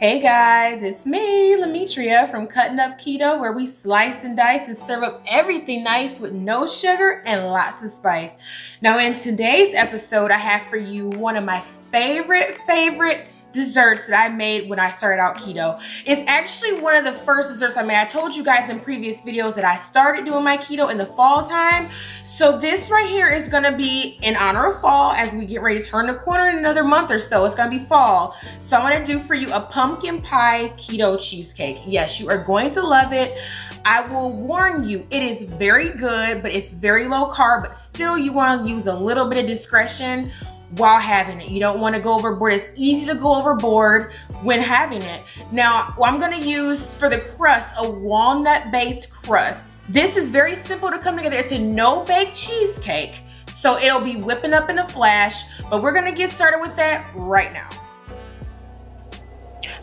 Hey guys, it's me, Lametria from Cutting Up Keto, where we slice and dice and serve up everything nice with no sugar and lots of spice. Now in today's episode, I have for you one of my favorite desserts that I made when I started out keto. It's actually one of the first desserts I made. I told you guys in previous videos that I started doing my keto in the fall time. So this right here is gonna be in honor of fall as we get ready to turn the corner in another month or so. It's gonna be fall. So I'm gonna do for you a pumpkin pie keto cheesecake. Yes, you are going to love it. I will warn you, it is very good, but it's very low carb, but still you wanna use a little bit of discretion while having it. You don't want to go overboard. It's easy to go overboard when having it. Now, I'm going to use for the crust a walnut based crust. This is very simple to come together. It's a no-bake cheesecake, so it'll be whipping up in a flash, but we're going to get started with that right now.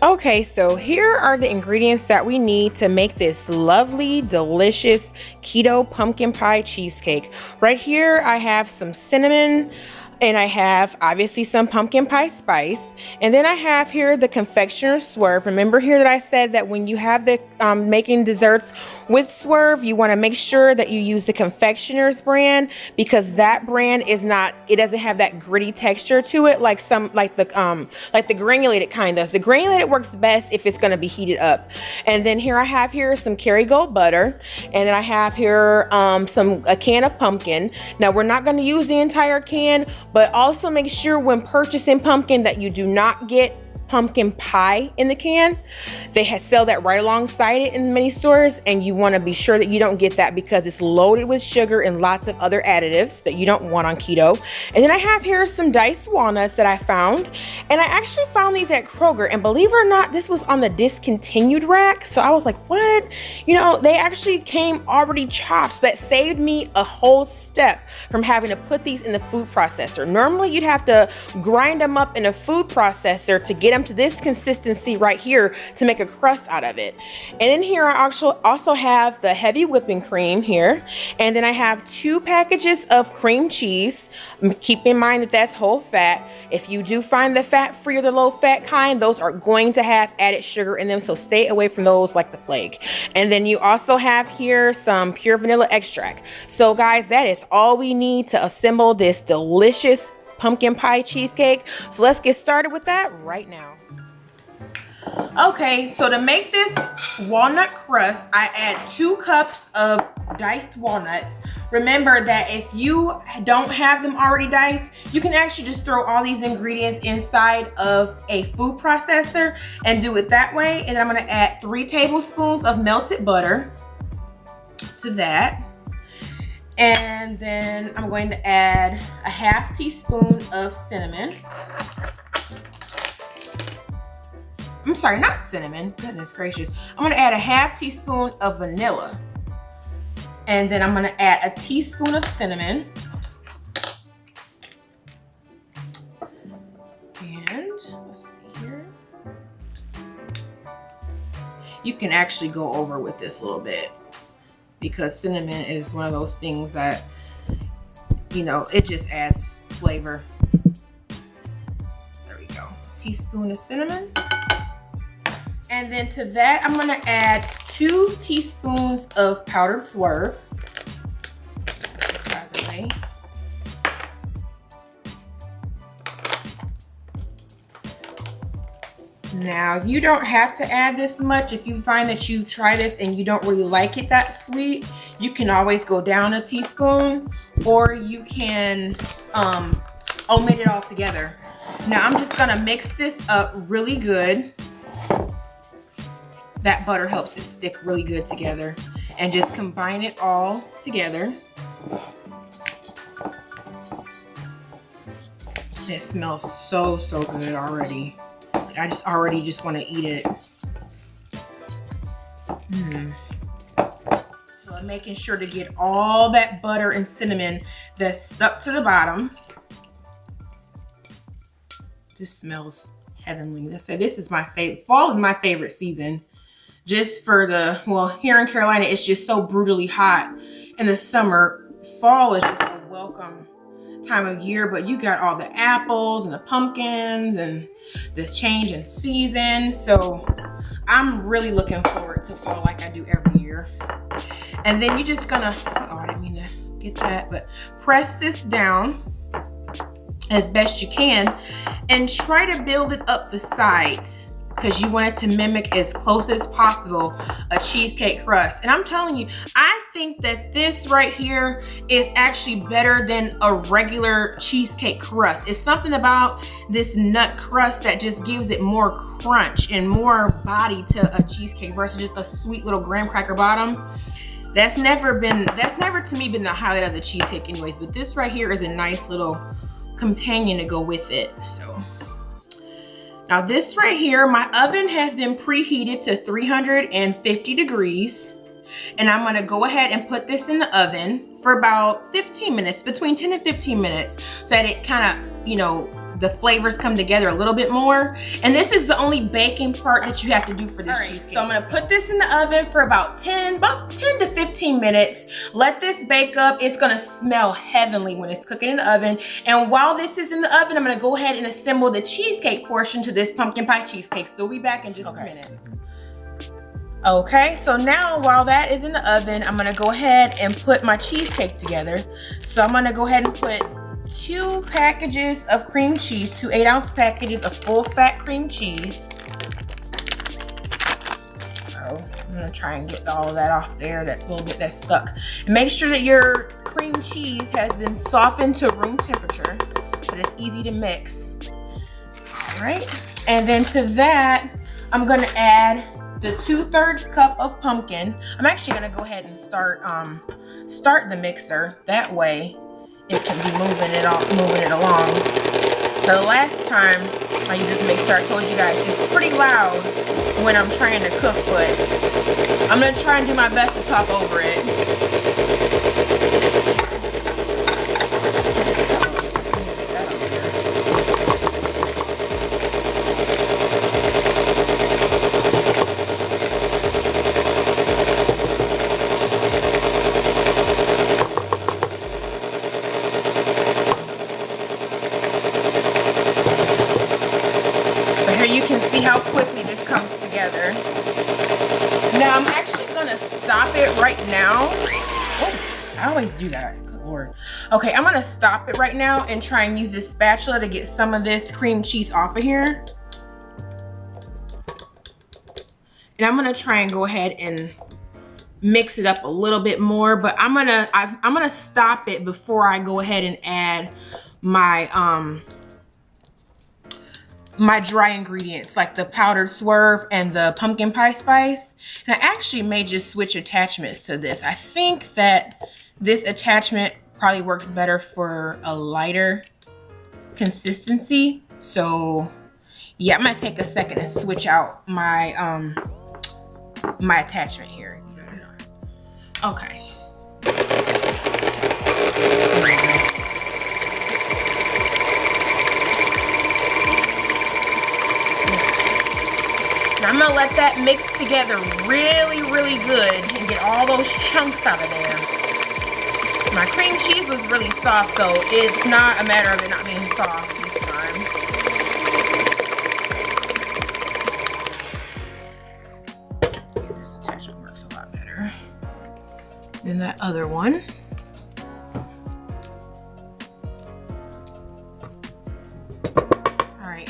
Okay, so here are the ingredients that we need to make this lovely, delicious keto pumpkin pie cheesecake. Right here, I have some cinnamon, and I have obviously some pumpkin pie spice. And then I have here the confectioner's Swerve. Remember here that I said that when you have the making desserts with Swerve, you want to make sure that you use the confectioner's brand, because that brand is not, it doesn't have that gritty texture to it like the granulated kind does. The granulated works best if it's going to be heated up. And then here I have here some Kerrygold butter, and then I have here a can of pumpkin. Now we're not going to use the entire can, but also make sure when purchasing pumpkin that you do not get pumpkin pie in the can. They sell that right alongside it in many stores, and you want to be sure that you don't get that because it's loaded with sugar and lots of other additives that you don't want on keto. And then I have here some diced walnuts that I found, and I actually found these at Kroger, and believe it or not, this was on the discontinued rack. So I was like, what? You know, they actually came already chopped, so that saved me a whole step from having to put these in the food processor. Normally you'd have to grind them up in a food processor to get them to this consistency right here to make a crust out of it. And in here I also have the heavy whipping cream here, and then I have 2 packages of cream cheese. Keep in mind that that's whole fat. If you do find the fat-free or the low-fat kind, those are going to have added sugar in them, so stay away from those like the plague. And then you also have here some pure vanilla extract. So guys, that is all we need to assemble this delicious pumpkin pie cheesecake. So let's get started with that right now. Okay, so to make this walnut crust, I add 2 cups of diced walnuts. Remember that if you don't have them already diced, you can actually just throw all these ingredients inside of a food processor and do it that way. And I'm gonna add 3 tablespoons of melted butter to that. And then I'm going to add a ½ teaspoon of cinnamon. I'm sorry, not cinnamon, goodness gracious. I'm gonna add a ½ teaspoon of vanilla. And then I'm gonna add a teaspoon of cinnamon. And let's see here. You can actually go over with this a little bit, because cinnamon is one of those things that, you know, it just adds flavor. There we go. Teaspoon of cinnamon. And then to that, I'm gonna add 2 teaspoons of powdered Swerve. This out of the way. Now, you don't have to add this much. If you find that you try this and you don't really like it that sweet, you can always go down a teaspoon, or you can omit it all together. Now, I'm just gonna mix this up really good. That butter helps it stick really good together, and just combine it all together. It smells so good already. I just want to eat it. So I'm making sure to get all that butter and cinnamon that's stuck to the bottom. This smells heavenly. Let's say this is my favorite. Fall is my favorite season. Just for the, well, here in Carolina, it's just so brutally hot in the summer. Fall is just a welcome time of year, but you got all the apples and the pumpkins, and this change in season. So I'm really looking forward to fall like I do every year. And then you're just gonna, oh, I didn't mean to get that, but press this down as best you can and try to build it up the sides, because you want it to mimic as close as possible a cheesecake crust. And I'm telling you, I think that this right here is actually better than a regular cheesecake crust. It's something about this nut crust that just gives it more crunch and more body to a cheesecake versus just a sweet little graham cracker bottom. That's never to me been the highlight of the cheesecake anyways, but this right here is a nice little companion to go with it. So now this right here, my oven has been preheated to 350 degrees. And I'm gonna go ahead and put this in the oven for about 15 minutes, between 10 and 15 minutes, so that it kind of, you know, the flavors come together a little bit more. And this is the only baking part that you have to do for this cheesecake. So I'm gonna put this in the oven for about 10 to 15 minutes. Let this bake up. It's gonna smell heavenly when it's cooking in the oven. And while this is in the oven, I'm gonna go ahead and assemble the cheesecake portion to this pumpkin pie cheesecake. So we'll be back in just a minute. Okay, so now while that is in the oven, I'm gonna go ahead and put my cheesecake together. So I'm gonna go ahead and put 2 packages of cream cheese, 2 8-ounce packages of full fat cream cheese. So I'm gonna try and get all of that off there, that little bit that's stuck. And make sure that your cream cheese has been softened to room temperature, but it's easy to mix. All right, and then to that, I'm gonna add the 2/3 cup of pumpkin. I'm actually gonna go ahead and start the mixer. That way it can be moving it along. The last time I used this mixer, I told you guys it's pretty loud when I'm trying to cook, but I'm gonna try and do my best to talk over it. You can see how quickly this comes together. Now I'm actually gonna stop it right now. Oh, I always do that, good Lord. Okay, I'm gonna stop it right now and try and use this spatula to get some of this cream cheese off of here. And I'm gonna try and go ahead and mix it up a little bit more, but I'm gonna stop it before I go ahead and add my my dry ingredients, like the powdered Swerve and the pumpkin pie spice. And I actually may just switch attachments to this. I think that this attachment probably works better for a lighter consistency. So yeah, I'm gonna take a second and switch out my my attachment here. Okay. I'm gonna let that mix together really, really good and get all those chunks out of there. My cream cheese was really soft, so it's not a matter of it not being soft this time. Yeah, this attachment works a lot better than that other one.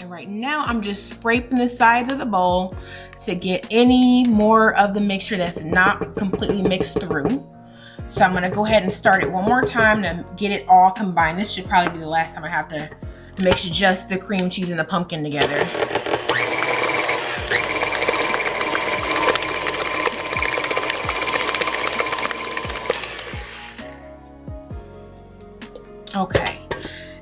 Right now I'm just scraping the sides of the bowl to get any more of the mixture that's not completely mixed through. So I'm gonna go ahead and start it one more time to get it all combined. This should probably be the last time I have to mix just the cream cheese and the pumpkin together. Okay.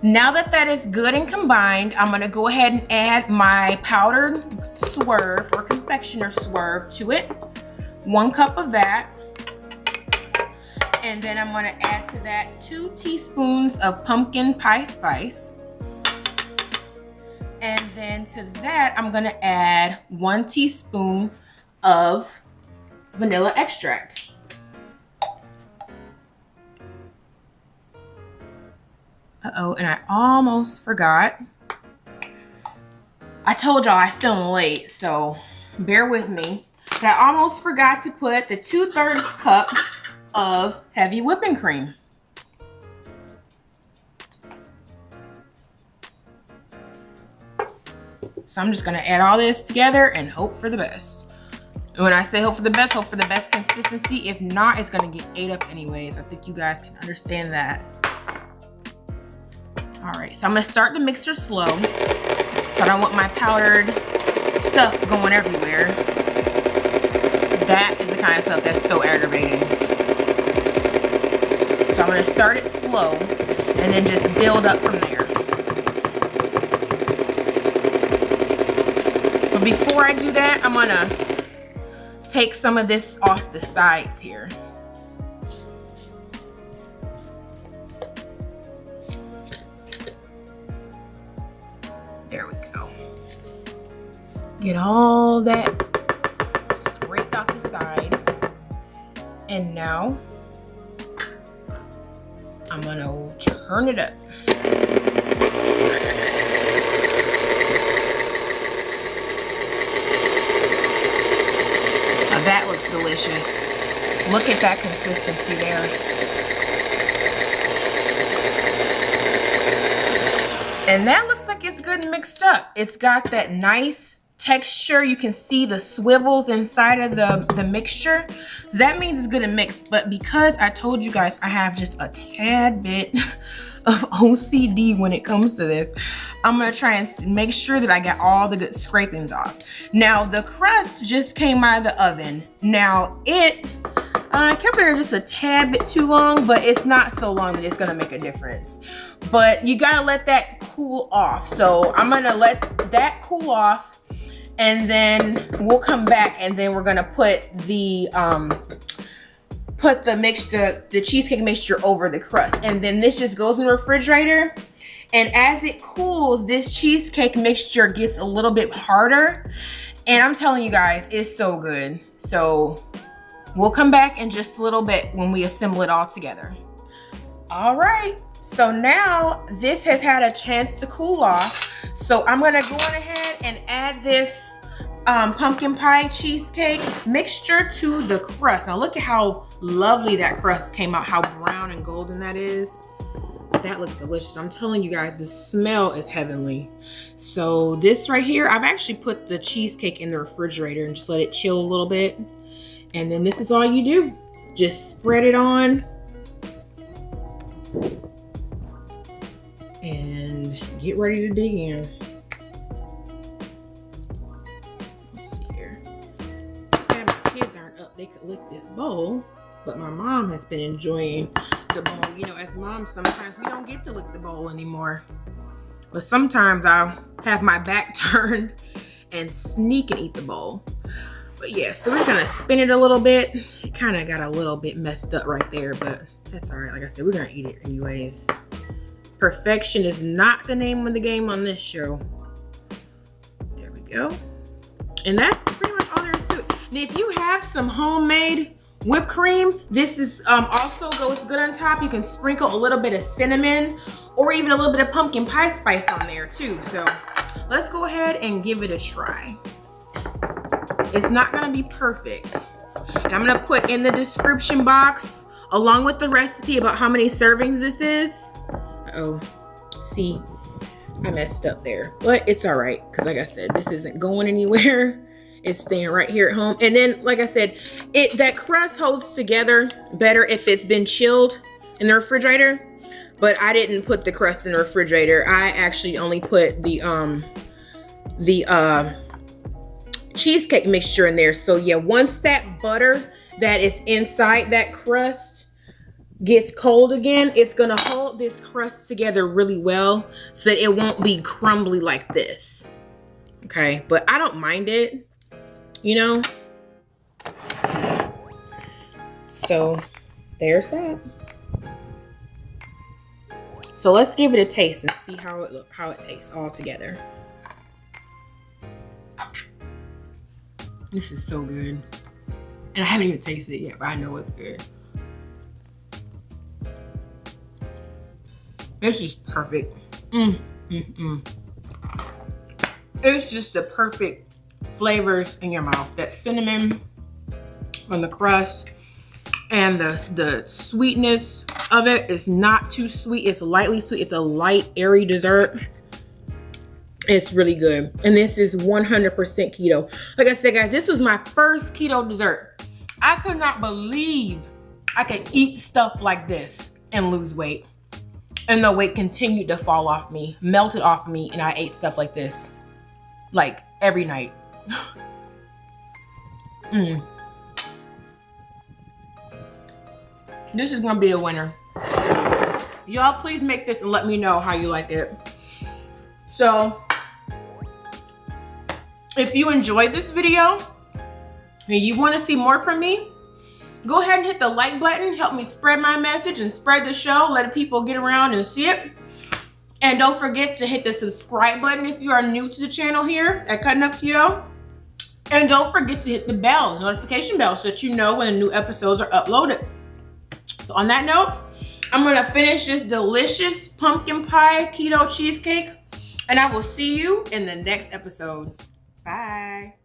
Now that that is good and combined, I'm gonna go ahead and add my powdered Swerve or confectioner Swerve to it. 1 cup of that. And then I'm gonna add to that 2 teaspoons of pumpkin pie spice. And then to that, I'm gonna add 1 teaspoon of vanilla extract. Uh-oh, and I almost forgot. I told y'all I filmed late, so bear with me. But I almost forgot to put the 2/3 cup of heavy whipping cream. So I'm just gonna add all this together and hope for the best. And when I say hope for the best consistency. If not, it's gonna get ate up anyways. I think you guys can understand that. All right, so I'm gonna start the mixer slow. So I don't want my powdered stuff going everywhere. That is the kind of stuff that's so aggravating. So I'm gonna start it slow and then just build up from there. But before I do that, I'm gonna take some of this off the sides here. There we go. Get all that scraped off the side. And now I'm gonna turn it up. Now that looks delicious. Look at that consistency there. And that looks like it's good and mixed up. It's got that nice texture. You can see the swivels inside of the mixture. So that means it's good and mixed. But because I told you guys I have just a tad bit of OCD when it comes to this, I'm gonna try and make sure that I got all the good scrapings off. Now the crust just came out of the oven. Now it kept it there just a tad bit too long, but it's not so long that it's gonna make a difference. But you gotta let that cool off. So I'm gonna let that cool off, and then we'll come back and then we're gonna put the cheesecake mixture over the crust. And then this just goes in the refrigerator. And as it cools, this cheesecake mixture gets a little bit harder. And I'm telling you guys, it's so good. So we'll come back in just a little bit when we assemble it all together. All right, so now this has had a chance to cool off. So I'm gonna go on ahead and add this pumpkin pie cheesecake mixture to the crust. Now look at how lovely that crust came out, how brown and golden that is. That looks delicious. I'm telling you guys, the smell is heavenly. So this right here, I've actually put the cheesecake in the refrigerator and just let it chill a little bit. And then this is all you do. Just spread it on. And get ready to dig in. Let's see here. Yeah, my kids aren't up. They could lick this bowl. But my mom has been enjoying the bowl. You know, as moms, sometimes we don't get to lick the bowl anymore. But sometimes I'll have my back turned and sneak and eat the bowl. But yeah, so we're gonna spin it a little bit. It kind of got a little bit messed up right there, but that's all right. Like I said, we're gonna eat it anyways. Perfection is not the name of the game on this show. There we go. And that's pretty much all there is to it. Now, if you have some homemade whipped cream, this is also goes good on top. You can sprinkle a little bit of cinnamon or even a little bit of pumpkin pie spice on there too. So let's go ahead and give it a try. It's not gonna be perfect. And I'm gonna put in the description box along with the recipe about how many servings this is. Uh-oh, see, I messed up there, but it's all right. Cause like I said, this isn't going anywhere. It's staying right here at home. And then, like I said, that crust holds together better if it's been chilled in the refrigerator. But I didn't put the crust in the refrigerator. I actually only put the cheesecake mixture in there. So yeah, once that butter that is inside that crust gets cold again, it's gonna hold this crust together really well so that it won't be crumbly like this. Okay, but I don't mind it, you know. So there's that. So let's give it a taste and see how it tastes all together. This is so good. And I haven't even tasted it yet, but I know it's good. This is perfect. It's just the perfect flavors in your mouth. That cinnamon on the crust and the sweetness of it is not too sweet. It's lightly sweet. It's a light, airy dessert. It's really good. And this is 100% keto. Like I said, guys, this was my first keto dessert. I could not believe I could eat stuff like this and lose weight. And the weight continued to fall off me, melted off me, and I ate stuff like this, like every night. This is gonna be a winner. Y'all please make this and let me know how you like it. So, if you enjoyed this video and you wanna see more from me, go ahead and hit the like button. Help me spread my message and spread the show. Let people get around and see it. And don't forget to hit the subscribe button if you are new to the channel here at Cutting Up Keto. And don't forget to hit the bell, notification bell, so that you know when new episodes are uploaded. So on that note, I'm gonna finish this delicious pumpkin pie keto cheesecake, and I will see you in the next episode. Bye.